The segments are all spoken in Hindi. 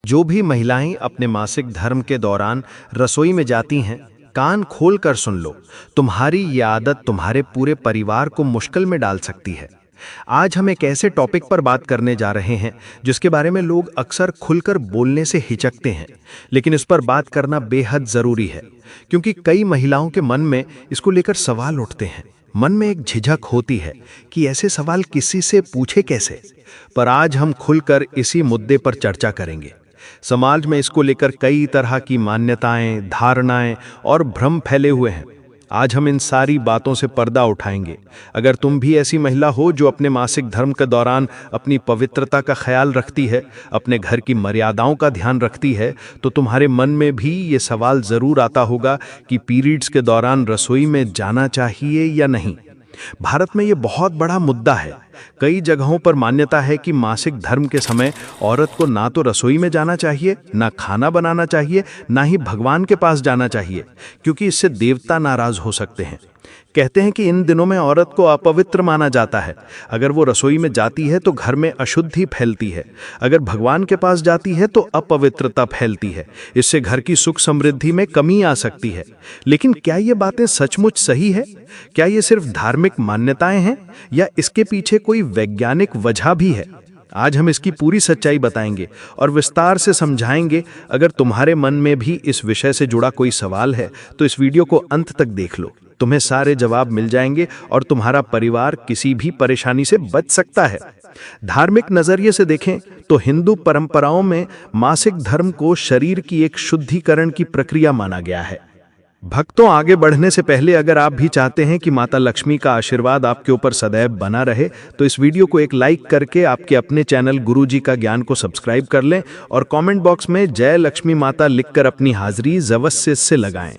जो भी महिलाएं अपने मासिक धर्म के दौरान रसोई में जाती हैं, कान खोल कर सुन लो। तुम्हारी ये आदत तुम्हारे पूरे परिवार को मुश्किल में डाल सकती है। आज हम एक ऐसे टॉपिक पर बात करने जा रहे हैं जिसके बारे में लोग अक्सर खुलकर बोलने से हिचकते हैं, लेकिन इस पर बात करना बेहद जरूरी है, क्योंकि कई महिलाओं के मन में इसको लेकर सवाल उठते हैं। मन में एक झिझक होती है कि ऐसे सवाल किसी से पूछे कैसे। पर आज हम खुलकर इसी मुद्दे पर चर्चा करेंगे। समाज में इसको लेकर कई तरह की मान्यताएं, धारणाएं और भ्रम फैले हुए हैं। आज हम इन सारी बातों से पर्दा उठाएंगे। अगर तुम भी ऐसी महिला हो जो अपने मासिक धर्म के दौरान अपनी पवित्रता का ख्याल रखती है, अपने घर की मर्यादाओं का ध्यान रखती है, तो तुम्हारे मन में भी ये सवाल जरूर आता होगा कि पीरियड्स के दौरान रसोई में जाना चाहिए या नहीं। भारत में ये बहुत बड़ा मुद्दा है। कई जगहों पर मान्यता है कि मासिक धर्म के समय औरत को ना तो रसोई में जाना चाहिए, ना खाना बनाना चाहिए, ना ही भगवान के पास जाना चाहिए, क्योंकि इससे देवता नाराज हो सकते हैं। कहते हैं कि इन दिनों में औरत को अपवित्र माना जाता है। अगर वो रसोई में जाती है तो घर में अशुद्धि फैलती है, अगर भगवान के पास जाती है तो अपवित्रता फैलती है। इससे घर की सुख समृद्धि में कमी आ सकती है। लेकिन क्या ये बातें सचमुच सही है? क्या ये सिर्फ धार्मिक मान्यताएं हैं या इसके पीछे कोई वैज्ञानिक वजह भी है? आज हम इसकी पूरी सच्चाई बताएंगे और विस्तार से समझाएंगे। अगर तुम्हारे मन में भी इस विषय से जुड़ा कोई सवाल है तो इस वीडियो को अंत तक देख लो। तुम्हें सारे जवाब मिल जाएंगे और तुम्हारा परिवार किसी भी परेशानी से बच सकता है। धार्मिक नजरिए से देखें तो हिंदू परंपराओं में मासिक धर्म को शरीर की एक शुद्धिकरण की प्रक्रिया माना गया है। भक्तों, आगे बढ़ने से पहले अगर आप भी चाहते हैं कि माता लक्ष्मी का आशीर्वाद आपके ऊपर सदैव बना रहे, तो इस वीडियो को एक लाइक करके आपके अपने चैनल गुरुजी का ज्ञान को सब्सक्राइब कर लें और कमेंट बॉक्स में जय लक्ष्मी माता लिखकर अपनी हाजिरी अवश्य से लगाएं।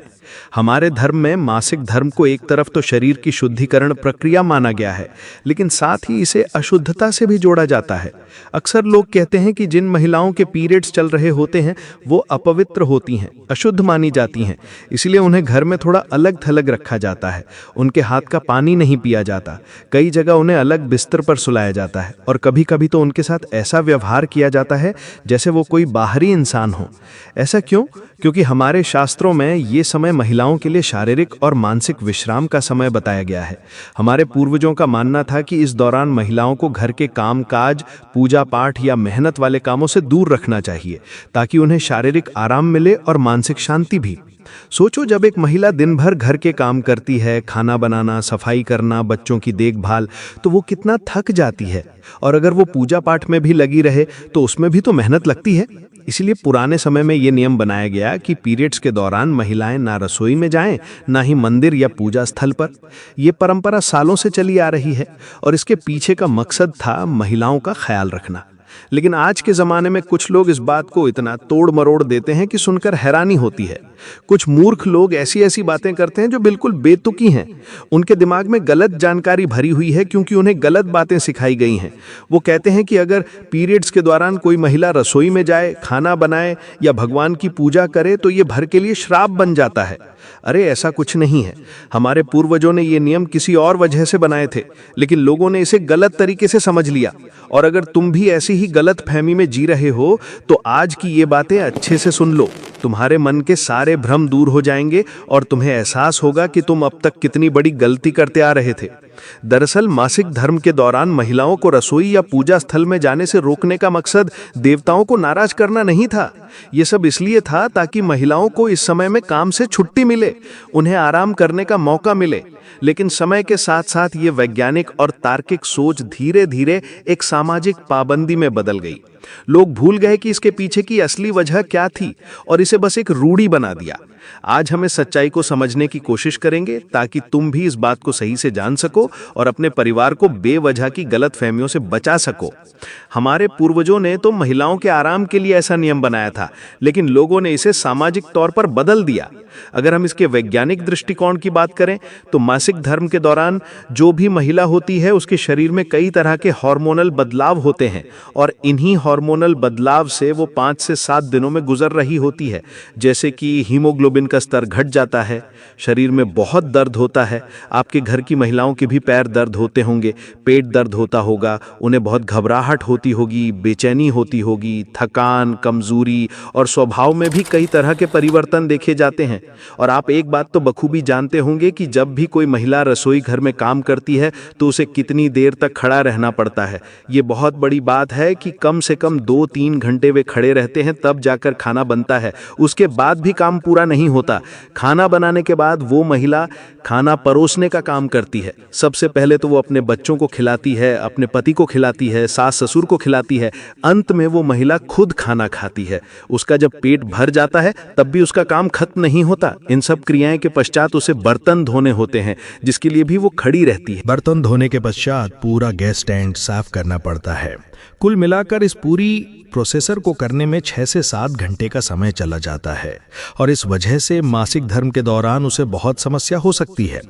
हमारे धर्म में मासिक धर्म को एक तरफ तो शरीर की शुद्धिकरण प्रक्रिया माना गया है, लेकिन साथ ही इसे अशुद्धता से भी जोड़ा जाता है। अक्सर लोग कहते हैं कि जिन महिलाओं के पीरियड्स चल रहे होते हैं वो अपवित्र होती हैं, अशुद्ध मानी जाती हैं, इसलिए उन्हें घर में थोड़ा अलग थलग रखा जाता है। उनके हाथ का पानी नहीं पिया जाता, कई जगह उन्हें अलग बिस्तर पर सुलाया जाता है और कभी कभी तो उनके साथ ऐसा व्यवहार किया जाता है जैसे वो कोई बाहरी इंसान हो। ऐसा क्यों? क्योंकि हमारे शास्त्रों में ये समय महिलाओं के लिए शारीरिक और मानसिक विश्राम का समय बताया गया है। हमारे पूर्वजों का मानना था कि इस दौरान महिलाओं को घर के कामकाज, पूजा पाठ या मेहनत वाले कामों से दूर रखना चाहिए, ताकि उन्हें शारीरिक आराम मिले और मानसिक शांति भी। सोचो, जब एक महिला दिन भर घर के काम करती है, खाना बनाना, सफाई करना, बच्चों की देखभाल, तो वो कितना थक जाती है। और अगर वो पूजा पाठ में भी लगी रहे तो उसमें भी तो मेहनत लगती है। इसलिए पुराने समय में ये नियम बनाया गया कि पीरियड्स के दौरान महिलाएं ना रसोई में जाएं, ना ही मंदिर या पूजा स्थल पर। यह परंपरा सालों से चली आ रही है और इसके पीछे का मकसद था महिलाओं का ख्याल रखना। लेकिन आज के ज़माने में कुछ लोग इस बात को इतना तोड़ मरोड़ देते हैं कि सुनकर हैरानी होती है। कुछ मूर्ख लोग ऐसी ऐसी बातें करते हैं जो बिल्कुल बेतुकी हैं। उनके दिमाग में गलत जानकारी भरी हुई है क्योंकि उन्हें गलत बातें सिखाई गई हैं। वो कहते हैं कि अगर पीरियड्स के दौरान कोई महिला रसोई में जाए, खाना बनाए या भगवान की पूजा करे तो ये भर के लिए श्राप बन जाता है। अरे, ऐसा कुछ नहीं है। हमारे पूर्वजों ने ये नियम किसी और वजह से बनाए थे, लेकिन लोगों ने इसे गलत तरीके से समझ लिया। और अगर तुम भी ऐसी ही गलत फहमी में जी रहे हो तो आज की ये बातें अच्छे से सुन लो। तुम्हारे मन के सारे भ्रम दूर हो जाएंगे और तुम्हें एहसास होगा कि तुम अब तक कितनी बड़ी गलती करते आ रहे थे। दरअसल मासिक धर्म के दौरान महिलाओं को रसोई या पूजा स्थल में जाने से रोकने का मकसद देवताओं को नाराज करना नहीं था। ये सब इसलिए था ताकि महिलाओं को इस समय में काम से छुट्टी मिले, उन्हें आराम करने का मौका मिले। लेकिन समय के साथ साथ ये वैज्ञानिक और तार्किक सोच धीरे धीरे एक सामाजिक पाबंदी में बदल गई। लोग भूल गए कि इसके पीछे की असली वजह क्या थी और इसे बस एक रूढ़ी बना दिया। आज हम इस सच्चाई को समझने की कोशिश करेंगे ताकि तुम भी इस बात को सही से जान सको और अपने परिवार को बेवजह की गलत फहमियों से बचा सको। हमारे पूर्वजों ने तो महिलाओं के आराम के लिए ऐसा नियम बनाया था, लेकिन लोगों ने इसे सामाजिक तौर पर बदल दिया। अगर हम इसके वैज्ञानिक दृष्टिकोण की बात करें तो मासिक धर्म के दौरान जो भी महिला होती है उसके शरीर में कई तरह के हार्मोनल बदलाव होते हैं और इन्हीं हार्मोनल बदलाव से वो 5 से 7 दिनों में गुजर रही होती है। जैसे कि हीमोग्लोबिन का स्तर घट जाता है, शरीर में बहुत दर्द होता है। आपके घर की महिलाओं के भी पैर दर्द होते होंगे, पेट दर्द होता होगा, उन्हें बहुत घबराहट होती होगी, बेचैनी होती होगी, थकान, कमजोरी और स्वभाव में भी कई तरह के परिवर्तन देखे जाते हैं। और आप एक बात तो बखूबी जानते होंगे कि जब भी कोई महिला रसोई घर में काम करती है तो उसे कितनी देर तक खड़ा रहना पड़ता है। ये बहुत बड़ी बात है कि कम से कम 2-3 घंटे वे खड़े रहते हैं, तब जाकर खाना बनता है। उसके बाद भी काम पूरा नहीं होता। खाना बनाने के बाद वो महिला खाना परोसने का काम करती है। सबसे पहले तो वो अपने बच्चों को खिलाती है, अपने पति को खिलाती है, सास ससुर को खिलाती है, अंत में वो महिला खुद खाना खाती है। उसका जब पेट भर जाता है तब भी उसका काम खत्म नहीं होता। इन सब क्रियाएं के पश्चात उसे बर्तन धोने होते हैं, जिसके लिए भी वो खड़ी रहती है। बर्तन धोने के पश्चात पूरा गैस स्टैंड साफ करना पड़ता है। कुल मिलाकर इस पूरी प्रोसेसर को करने में 6 से 7 घंटे का समय चला जाता है और इस वजह से मासिक धर्म के दौरान उसे बहुत समस्या हो सकती है।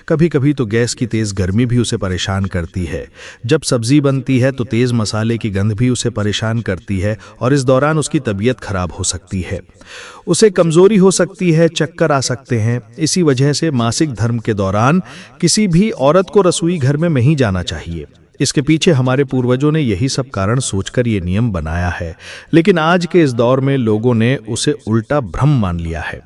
कभी कभी तो गैस की तेज गर्मी भी उसे परेशान करती है। जब सब्जी बनती है तो तेज मसाले की गंध भी उसे परेशान करती है और इस दौरान उसकी तबीयत खराब हो सकती है। उसे कमजोरी हो सकती है, चक्कर आ सकते हैं। इसी वजह से मासिक धर्म के दौरान किसी भी औरत को रसोई घर में नहीं जाना चाहिए। इसके पीछे हमारे पूर्वजों ने यही सब कारण सोचकर ये नियम बनाया है, लेकिन आज के इस दौर में लोगों ने उसे उल्टा भ्रम मान लिया है।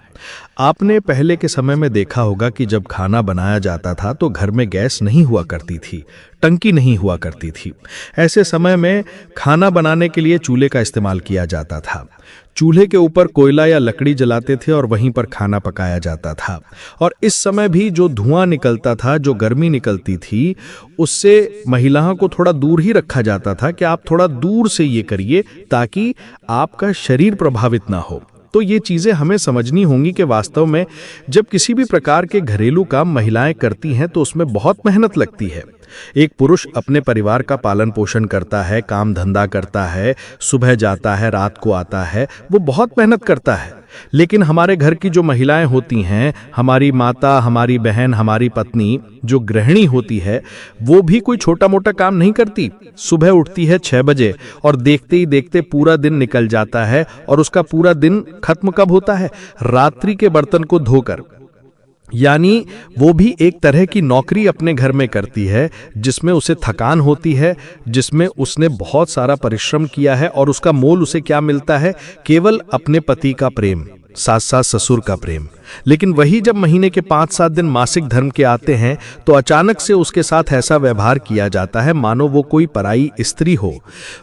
आपने पहले के समय में देखा होगा कि जब खाना बनाया जाता था तो घर में गैस नहीं हुआ करती थी, टंकी नहीं हुआ करती थी। ऐसे समय में खाना बनाने के लिए चूल्हे का इस्तेमाल किया जाता था। चूल्हे के ऊपर कोयला या लकड़ी जलाते थे और वहीं पर खाना पकाया जाता था। और इस समय भी जो धुआं निकलता था, जो गर्मी निकलती थी, उससे महिलाओं को थोड़ा दूर ही रखा जाता था कि आप थोड़ा दूर से ये करिए ताकि आपका शरीर प्रभावित ना हो। तो ये चीज़ें हमें समझनी होंगी कि वास्तव में जब किसी भी प्रकार के घरेलू काम महिलाएं करती हैं तो उसमें बहुत मेहनत लगती है। एक पुरुष अपने परिवार का पालन पोषण करता है, काम धंधा करता है, सुबह जाता है, रात को आता है, वो बहुत मेहनत करता है। लेकिन हमारे घर की जो महिलाएं होती हैं, हमारी माता, हमारी बहन, हमारी पत्नी, जो गृहिणी होती है, वो भी कोई छोटा मोटा काम नहीं करती। सुबह उठती है 6 बजे और देखते ही देखते पूरा दिन निकल जाता है और उसका पूरा दिन खत्म कब होता है? रात्रि के बर्तन को धोकर। यानी वो भी एक तरह की नौकरी अपने घर में करती है जिसमें उसे थकान होती है, जिसमें उसने बहुत सारा परिश्रम किया है और उसका मोल उसे क्या मिलता है? केवल अपने पति का प्रेम, सास ससुर का प्रेम। लेकिन वही जब महीने के 5-7 दिन मासिक धर्म के आते हैं तो अचानक से उसके साथ ऐसा व्यवहार किया जाता है मानो वो कोई पराई स्त्री हो।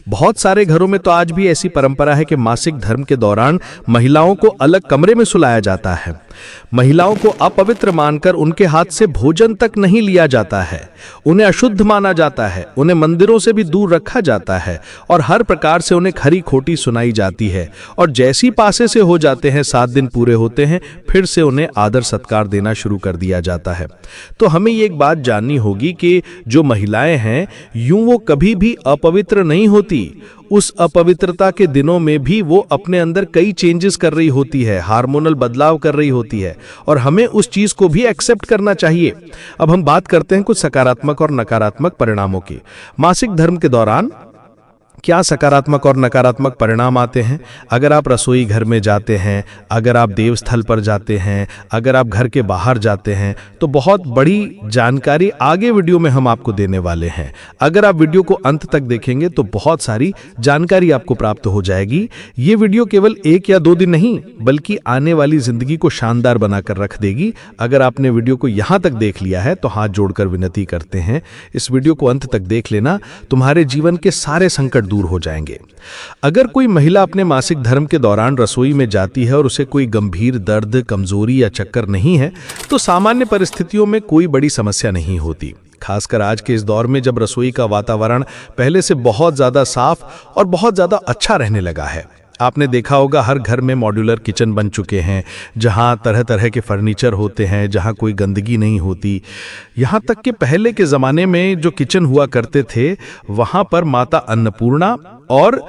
बहुत सारे घरों में तो आज भी ऐसी परंपरा है कि मासिक धर्म के दौरान महिलाओं को अलग कमरे में सुलाया जाता है। महिलाओं को अपवित्र मानकर उनके हाथ से भोजन तक नहीं लिया जाता है, उन्हें अशुद्ध माना जाता है, उन्हें मंदिरों से भी दूर रखा जाता है और हर प्रकार से उन्हें खरी खोटी सुनाई जाती है। और जैसी पासे से हो जाते हैं, 7 दिन पूरे होते हैं, फिर से उन्हें आदर सत्कार देना शुरू कर दिया जाता है। तो हमें ये एक बात जाननी होगी कि जो महिलाएं हैं, यूं वो कभी भी अपवित्र नहीं होती। उस अपवित्रता के दिनों में भी वो अपने अंदर कई चेंजेस कर रही होती है, हार्मोनल बदलाव कर रही होती है और हमें उस चीज को भी एक्सेप्ट करना चाहिए। अब हम बात करते हैं कुछ सकारात्मक और नकारात्मक परिणामों की। मासिक धर्म के दौरान क्या सकारात्मक और नकारात्मक परिणाम आते हैं? अगर आप रसोई घर में जाते हैं, अगर आप देवस्थल पर जाते हैं, अगर आप घर के बाहर जाते हैं, तो बहुत बड़ी जानकारी आगे वीडियो में हम आपको देने वाले हैं। अगर आप वीडियो को अंत तक देखेंगे तो बहुत सारी जानकारी आपको प्राप्त हो जाएगी। ये वीडियो केवल 1 या 2 दिन नहीं बल्कि आने वाली जिंदगी को शानदार बनाकर रख देगी। अगर आपने वीडियो को यहाँ तक देख लिया है तो हाथ जोड़कर विनती करते हैं, इस वीडियो को अंत तक देख लेना, तुम्हारे जीवन के सारे संकट दूर हो जाएंगे। अगर कोई महिला अपने मासिक धर्म के दौरान रसोई में जाती है और उसे कोई गंभीर दर्द, कमजोरी या चक्कर नहीं है तो सामान्य परिस्थितियों में कोई बड़ी समस्या नहीं होती। खासकर आज के इस दौर में जब रसोई का वातावरण पहले से बहुत ज्यादा साफ और बहुत ज्यादा अच्छा रहने लगा है। आपने देखा होगा हर घर में मॉड्यूलर किचन बन चुके हैं, जहां तरह तरह के फर्नीचर होते हैं, जहां कोई गंदगी नहीं होती। यहां तक कि पहले के ज़माने में जो किचन हुआ करते थे वहां पर माता अन्नपूर्णा और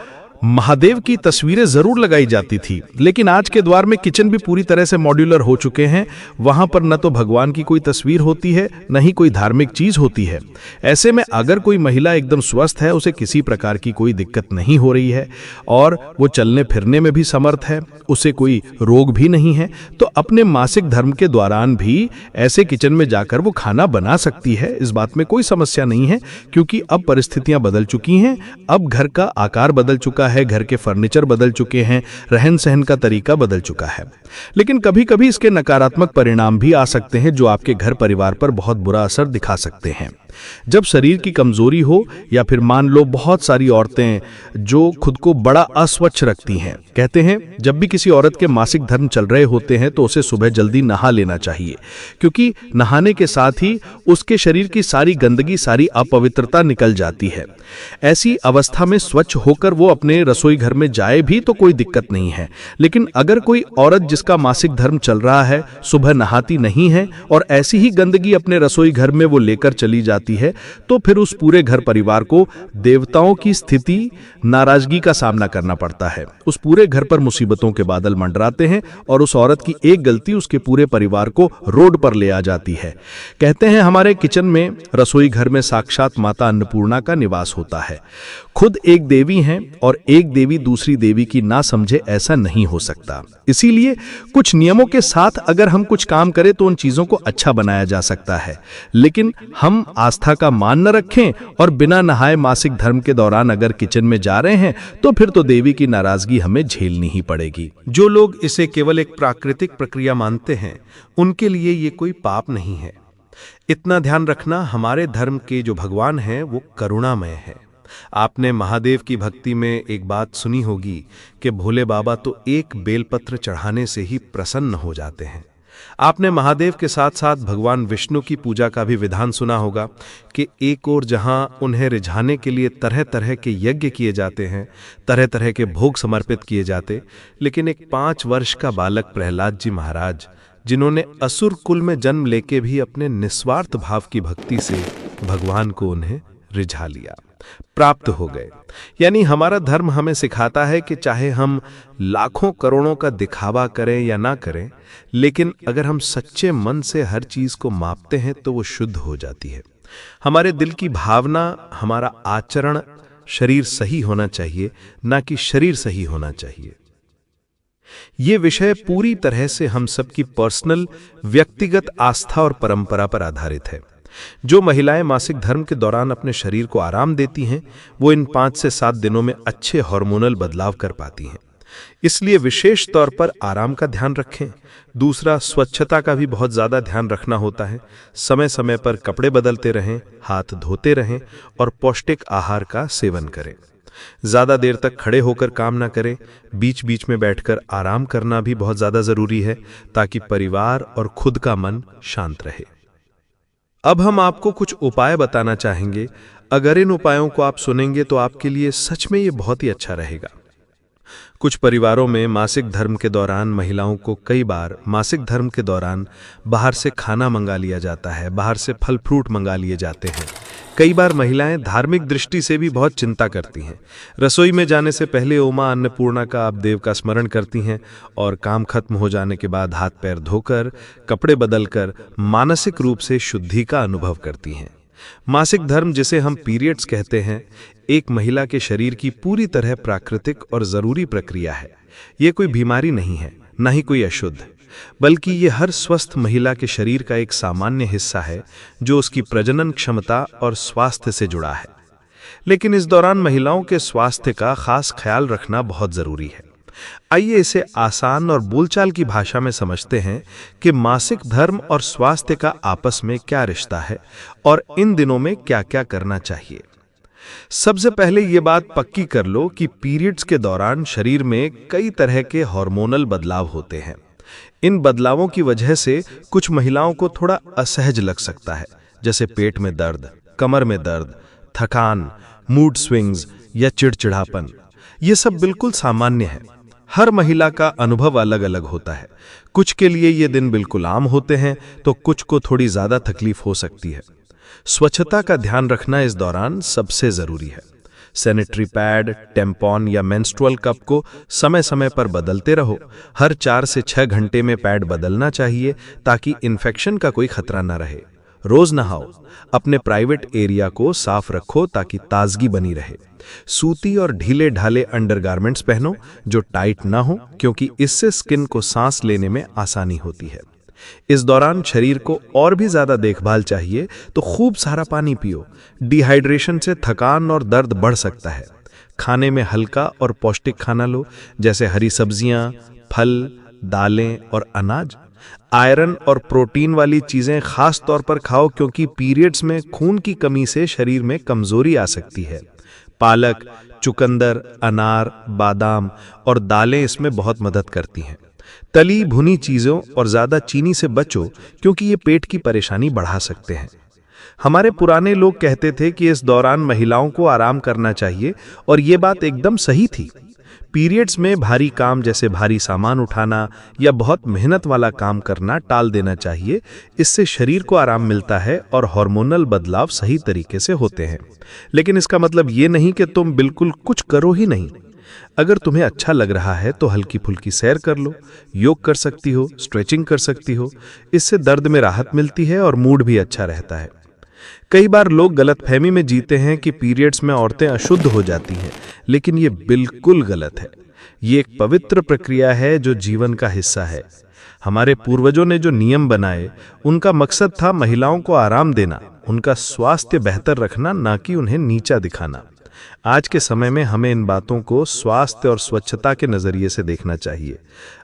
महादेव की तस्वीरें जरूर लगाई जाती थी, लेकिन आज के द्वार में किचन भी पूरी तरह से मॉड्यूलर हो चुके हैं। वहां पर न तो भगवान की कोई तस्वीर होती है, न ही कोई धार्मिक चीज होती है। ऐसे में अगर कोई महिला एकदम स्वस्थ है, उसे किसी प्रकार की कोई दिक्कत नहीं हो रही है और वो चलने फिरने में भी समर्थ है, उसे कोई रोग भी नहीं है, तो अपने मासिक धर्म के दौरान भी ऐसे किचन में जाकर वो खाना बना सकती है। इस बात में कोई समस्या नहीं है, क्योंकि अब परिस्थितियां बदल चुकी हैं। अब घर का आकार बदल चुका है, घर के फर्नीचर बदल चुके हैं, रहन सहन का तरीका बदल चुका है। लेकिन कभी कभी इसके नकारात्मक परिणाम भी आ सकते हैं, जो आपके घर परिवार पर बहुत बुरा असर दिखा सकते हैं। जब शरीर की कमजोरी हो, या फिर मान लो बहुत सारी औरतें जो खुद को बड़ा अस्वच्छ रखती हैं, कहते हैं जब भी किसी औरत के मासिक धर्म चल रहे होते हैं तो उसे सुबह जल्दी नहा लेना चाहिए, क्योंकि नहाने के साथ ही उसके शरीर की सारी गंदगी, सारी अपवित्रता निकल जाती है। ऐसी अवस्था में स्वच्छ होकर वो अपने रसोई घर में जाए भी तो कोई दिक्कत नहीं है। लेकिन अगर कोई औरत जिसका मासिक धर्म चल रहा है सुबह नहाती नहीं है और ऐसी ही गंदगी अपने रसोई घर में वो लेकर चली जाती है, तो फिर उस पूरे घर परिवार को देवताओं की स्थिति, नाराजगी का सामना करना पड़ता है। उस पूरे घर पर मुसीबतों के बादल मंडराते हैं और उस औरत की एक गलती उसके पूरे परिवार को रोड पर ले आ जाती है। कहते हैं हमारे किचन में, रसोई घर में साक्षात माता अन्नपूर्णा का निवास होता है। खुद एक देवी हैं और एक देवी दूसरी देवी की ना समझे, ऐसा नहीं हो सकता। इसीलिए कुछ नियमों के साथ अगर हम कुछ काम करें तो उन चीजों को अच्छा बनाया जा सकता है। लेकिन हम आस्था का मान न रखें और बिना नहाए मासिक धर्म के दौरान अगर किचन में जा रहे हैं, तो फिर तो देवी की नाराजगी हमें झेलनी ही पड़ेगी। जो लोग इसे केवल एक प्राकृतिक प्रक्रिया मानते हैं, उनके लिए ये कोई पाप नहीं है। इतना ध्यान रखना, हमारे धर्म के जो भगवान हैं वो करुणामय है। आपने महादेव की भक्ति में एक बात सुनी होगी कि भोले बाबा तो एक बेलपत्र चढ़ाने से ही प्रसन्न हो जाते हैं। आपने महादेव के साथ साथ भगवान विष्णु की पूजा का भी विधान सुना होगा कि एक ओर जहां उन्हें रिझाने के लिए तरह तरह के यज्ञ किए जाते हैं, तरह तरह के भोग समर्पित किए जाते, लेकिन एक 5 वर्ष का बालक प्रहलाद जी महाराज, जिन्होंने असुर कुल में जन्म लेके भी अपने निस्वार्थ भाव की भक्ति से भगवान को उन्हें रिझा लिया, प्राप्त हो गए। यानी हमारा धर्म हमें सिखाता है कि चाहे हम लाखों करोड़ों का दिखावा करें या ना करें, लेकिन अगर हम सच्चे मन से हर चीज को मापते हैं तो वो शुद्ध हो जाती है। हमारे दिल की भावना, हमारा आचरण, शरीर सही होना चाहिए, ना कि शरीर सही होना चाहिए। ये विषय पूरी तरह से हम सबकी पर्सनल, व्यक्तिगत आस्था और परंपरा पर आधारित है। जो महिलाएं मासिक धर्म के दौरान अपने शरीर को आराम देती हैं, वो इन 5 से 7 दिनों में अच्छे हार्मोनल बदलाव कर पाती हैं। इसलिए विशेष तौर पर आराम का ध्यान रखें। दूसरा, स्वच्छता का भी बहुत ज्यादा ध्यान रखना होता है। समय समय पर कपड़े बदलते रहें, हाथ धोते रहें और पौष्टिक आहार का सेवन करें। ज्यादा देर तक खड़े होकर काम ना करें, बीच बीच में बैठकर आराम करना भी बहुत ज्यादा जरूरी है, ताकि परिवार और खुद का मन शांत रहे। अब हम आपको कुछ उपाय बताना चाहेंगे। अगर इन उपायों को आप सुनेंगे तो आपके लिए सच में ये बहुत ही अच्छा रहेगा। कुछ परिवारों में मासिक धर्म के दौरान महिलाओं को कई बार मासिक धर्म के दौरान बाहर से खाना मंगा लिया जाता है, बाहर से फल फ्रूट मंगा लिए जाते हैं। कई बार महिलाएं धार्मिक दृष्टि से भी बहुत चिंता करती हैं। रसोई में जाने से पहले ओम अन्नपूर्णा का आप देव का स्मरण करती हैं और काम खत्म हो जाने के बाद हाथ पैर धोकर, कपड़े बदलकर मानसिक रूप से शुद्धि का अनुभव करती हैं। मासिक धर्म, जिसे हम पीरियड्स कहते हैं, एक महिला के शरीर की पूरी तरह प्राकृतिक और जरूरी प्रक्रिया है। ये कोई बीमारी नहीं है, ना ही कोई अशुद्ध, बल्कि ये हर स्वस्थ महिला के शरीर का एक सामान्य हिस्सा है जो उसकी प्रजनन क्षमता और स्वास्थ्य से जुड़ा है। लेकिन इस दौरान महिलाओं के स्वास्थ्य का खास ख्याल रखना बहुत जरूरी है। आइए इसे आसान और बोलचाल की भाषा में समझते हैं कि मासिक धर्म और स्वास्थ्य का आपस में क्या रिश्ता है और इन दिनों में क्या क्या करना चाहिए। सबसे पहले ये बात पक्की कर लो कि पीरियड्स के दौरान शरीर में कई तरह के हार्मोनल बदलाव होते हैं। इन बदलावों की वजह से कुछ महिलाओं को थोड़ा असहज लग सकता है, जैसे पेट में दर्द, कमर में दर्द, थकान, मूड स्विंग्स या चिड़चिड़ापन। ये सब बिल्कुल सामान्य है। हर महिला का अनुभव अलग अलग होता है। कुछ के लिए ये दिन बिल्कुल आम होते हैं तो कुछ को थोड़ी ज्यादा तकलीफ हो सकती है। स्वच्छता का ध्यान रखना इस दौरान सबसे जरूरी है। सैनिटरी पैड, टेम्पॉन या मेंस्ट्रुअल कप को समय समय पर बदलते रहो। हर 4 से 6 घंटे में पैड बदलना चाहिए ताकि इन्फेक्शन का कोई खतरा न रहे। रोज नहाओ। अपने प्राइवेट एरिया को साफ रखो ताकि ताजगी बनी रहे। सूती और ढीले ढाले अंडरगारमेंट्स पहनो जो टाइट ना हो, क्योंकि इससे स्किन को सांस लेने में आसानी होती है। इस दौरान शरीर को और भी ज्यादा देखभाल चाहिए तो खूब सारा पानी पियो। डिहाइड्रेशन से थकान और दर्द बढ़ सकता है। खाने में हल्का और पौष्टिक खाना लो, जैसे हरी सब्जियां, फल, दालें और अनाज। आयरन और प्रोटीन वाली चीजें खास तौर पर खाओ, क्योंकि पीरियड्स में खून की कमी से शरीर में कमजोरी आ सकती है। पालक, चुकंदर, अनार, बादाम और दालें इसमें बहुत मदद करती हैं। तली भुनी चीजों और ज्यादा चीनी से बचो, क्योंकि ये पेट की परेशानी बढ़ा सकते हैं। हमारे पुराने लोग कहते थे कि इस दौरान महिलाओं को आराम करना चाहिए, और ये बात एकदम सही थी। पीरियड्स में भारी काम जैसे भारी सामान उठाना या बहुत मेहनत वाला काम करना टाल देना चाहिए। इससे शरीर को आराम मिलता है और हार्मोनल बदलाव सही तरीके से होते हैं। लेकिन इसका मतलब ये नहीं कि तुम बिल्कुल कुछ करो ही नहीं। अगर तुम्हें अच्छा लग रहा है तो हल्की फुल्की सैर कर लो, योग कर सकती हो, स्ट्रेचिंग कर सकती हो। इससे दर्द में राहत मिलती है और मूड भी अच्छा रहता है। कई बार लोग गलतफहमी में जीते हैं कि पीरियड्स में औरतें अशुद्ध हो जाती हैं, लेकिन ये बिल्कुल गलत है। ये एक पवित्र प्रक्रिया है जो जीवन का हिस्सा है। हमारे पूर्वजों ने जो नियम बनाए, उनका मकसद था महिलाओं को आराम देना, उनका स्वास्थ्य बेहतर रखना, ना कि उन्हें नीचा दिखाना। आज के समय में हमें इन बातों को स्वास्थ्य और स्वच्छता के नजरिए से देखना चाहिए।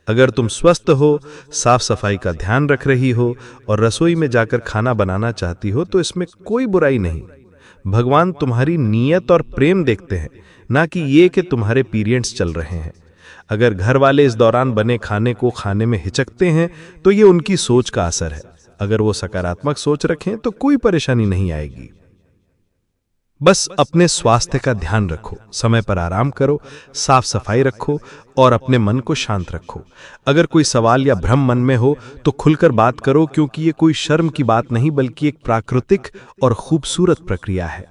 अगर तुम स्वस्थ हो, साफ सफाई का ध्यान रख रही हो और रसोई में जाकर खाना बनाना चाहती हो, तो इसमें कोई बुराई नहीं। भगवान तुम्हारी नीयत और प्रेम देखते हैं, ना कि ये कि तुम्हारे पीरियड्स चल रहे हैं। अगर घर वाले इस दौरान बने खाने को खाने में हिचकते हैं तो ये उनकी सोच का असर है। अगर वो सकारात्मक सोच रखें तो कोई परेशानी नहीं आएगी। बस अपने स्वास्थ्य का ध्यान रखो, समय पर आराम करो, साफ सफाई रखो और अपने मन को शांत रखो। अगर कोई सवाल या भ्रम मन में हो तो खुलकर बात करो, क्योंकि ये कोई शर्म की बात नहीं बल्कि एक प्राकृतिक और खूबसूरत प्रक्रिया है।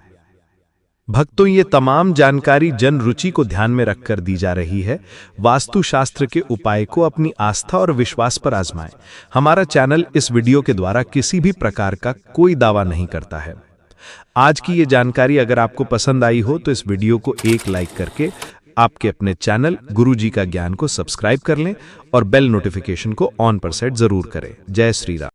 भक्तों, ये तमाम जानकारी जन रुचि को ध्यान में रखकर दी जा रही है। वास्तुशास्त्र के उपाय को अपनी आस्था और विश्वास पर आजमाएं। हमारा चैनल इस वीडियो के द्वारा किसी भी प्रकार का कोई दावा नहीं करता है। आज की ये जानकारी अगर आपको पसंद आई हो तो इस वीडियो को एक लाइक करके आपके अपने चैनल गुरुजी का ज्ञान को सब्सक्राइब कर लें और बेल नोटिफिकेशन को ऑन पर सेट जरूर करें। जय श्री राम।